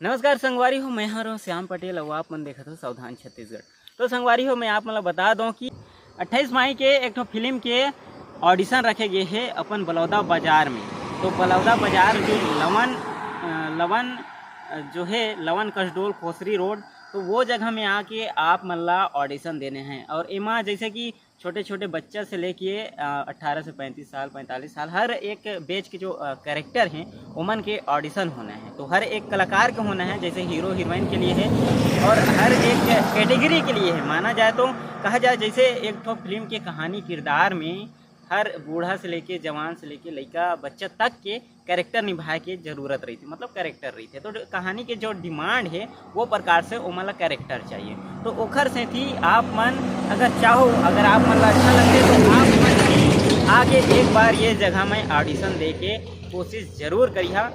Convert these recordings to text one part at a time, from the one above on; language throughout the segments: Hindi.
नमस्कार संगवारी हो, मैं हूँ श्याम पटेल और आप मन देखत हो सावधान छत्तीसगढ़। तो संगवारी हो, मैं आप मतलब बता दूं कि 28 मई के एक तो फिल्म के ऑडिशन रखे गए हैं अपन बलौदा बाजार में। तो बलौदा बाजार जो लवन जो है लवन कसडोल खोसरी रोड, तो वो जगह में आके आप मल्ला ऑडिशन देने हैं। और एमा जैसे कि छोटे छोटे बच्चा से लेके 18 से 35 साल 45 साल हर एक बेच के जो कैरेक्टर हैं उमन के ऑडिशन होना है। तो हर एक कलाकार के होना है, जैसे हीरो हीरोइन के लिए है और हर एक कैटेगरी के लिए है। माना जाए तो कहा जाए जैसे एक तो फिल्म के कहानी किरदार में हर बूढ़ा से लेके जवान से लेके लड़का बच्चा तक के कैरेक्टर निभाए के जरूरत रही थी, मतलब कैरेक्टर रही थे। तो कहानी के जो डिमांड है वो प्रकार से ओमन ला कैरेक्टर चाहिए। तो ओखर से थी आप मन अगर चाहो, अगर आप मन ला अच्छा लगते तो आप मन भी आगे एक बार ये जगह में ऑडिशन दे के कोशिश जरूर करिए।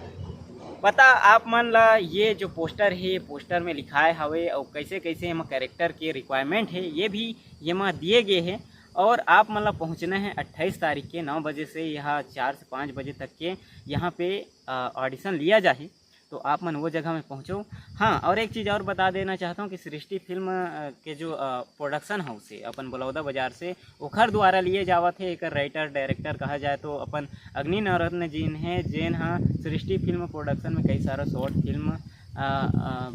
पता आप मन ला ये जो पोस्टर है, पोस्टर में लिखाए हवे और कैसे कैसे एमा कैरेक्टर के रिक्वायरमेंट है ये भी एमा दिए गए हैं। और आप मन ला पहुँचना है 28 तारीख के 9 बजे से यहाँ 4 से 5 बजे तक के यहाँ पे ऑडिशन लिया जाए। तो आप मन वो जगह में पहुँचो। हाँ, और एक चीज़ और बता देना चाहता हूँ कि सृष्टि फिल्म के जो प्रोडक्शन हाउस है अपन बलौदा बाजार से ओखर द्वारा लिए जावत है। एक राइटर डायरेक्टर कहा जाए तो अपन अग्नि नवरत्न जी हैं, जेन हाँ सृष्टि फिल्म प्रोडक्शन में कई सारा शॉर्ट फिल्म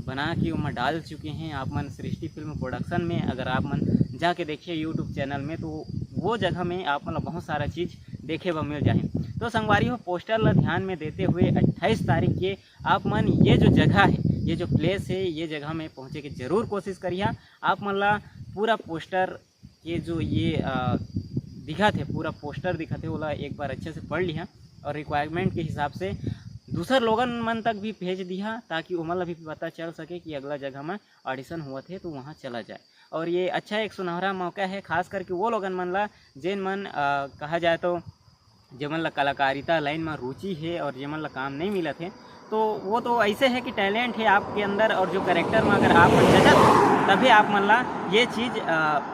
बना के उनमें डाल चुके हैं। आप मन सृष्टि फिल्म प्रोडक्शन में अगर आप मन जाके देखिए यूट्यूब चैनल में, तो वो जगह में आप मतलब बहुत सारा चीज़ देखे व मिल जाए। तो संगवारी हो, पोस्टर ला ध्यान में देते हुए 28 तारीख के आप मन ये जो जगह है, ये जो प्लेस है, ये जगह में पहुँचे की जरूर कोशिश करिए। आप मन ला पूरा पोस्टर ये जो ये दिखत है, पूरा पोस्टर दिखत है, वो एक बार अच्छे से पढ़ लिया और रिक्वायरमेंट के हिसाब से दूसर लोगन मन तक भी भेज दिया, ताकि उमन ला भी पता चल सके कि अगला जगह में ऑडिशन हुआ थे तो वहाँ चला जाए। और ये अच्छा एक सुनहरा मौका है, खास करके वो लोगन मन ला जेन मन कहा जाए तो जेमन ला कलाकारिता लाइन में रुचि है और जेमन ला काम नहीं मिला थे। तो वो तो ऐसे है कि टैलेंट है आपके अंदर और जो कैरेक्टर में अगर आप मन जजत तभी आप मन ला ये चीज़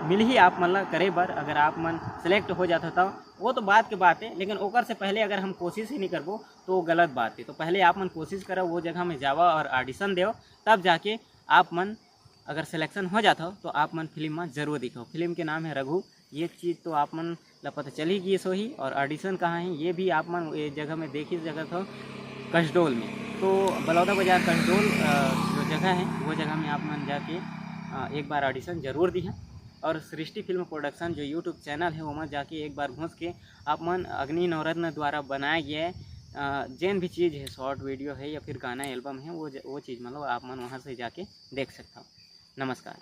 मिल ही आप मन ला करे बर। अगर आप मन सेलेक्ट हो जाता था वो तो बात के बात है, लेकिन ओकर से पहले अगर हम कोशिश ही नहीं करबो तो गलत बात है। तो पहले आप मन कोशिश करो, वो जगह में जावा और ऑडिशन दो, तब जाके आप मन अगर सिलेक्शन हो जाता हो तो आप मन फिल्म में ज़रूर दिखाओ। फिल्म के नाम है रघु। ये चीज़ तो आप मन ला पता चली गई सो ही। और ऑडिशन कहाँ है ये भी आप मन ये जगह में देखी जगह था कसडोल में। तो बलौदा बाजार कसडोल जो जगह है वो जगह में आप मन जाके एक बार ऑडिशन ज़रूर दिया। और सृष्टि फिल्म प्रोडक्शन जो यूट्यूब चैनल है वो में जाके एक बार घुस के आप मन अग्नि नवरत्न द्वारा बनाया गया जैन भी चीज़ है, शॉर्ट वीडियो है या फिर गाना एल्बम है, वो चीज़ मतलब आप मन वहाँ से जाके देख सकता हो। नमस्कार।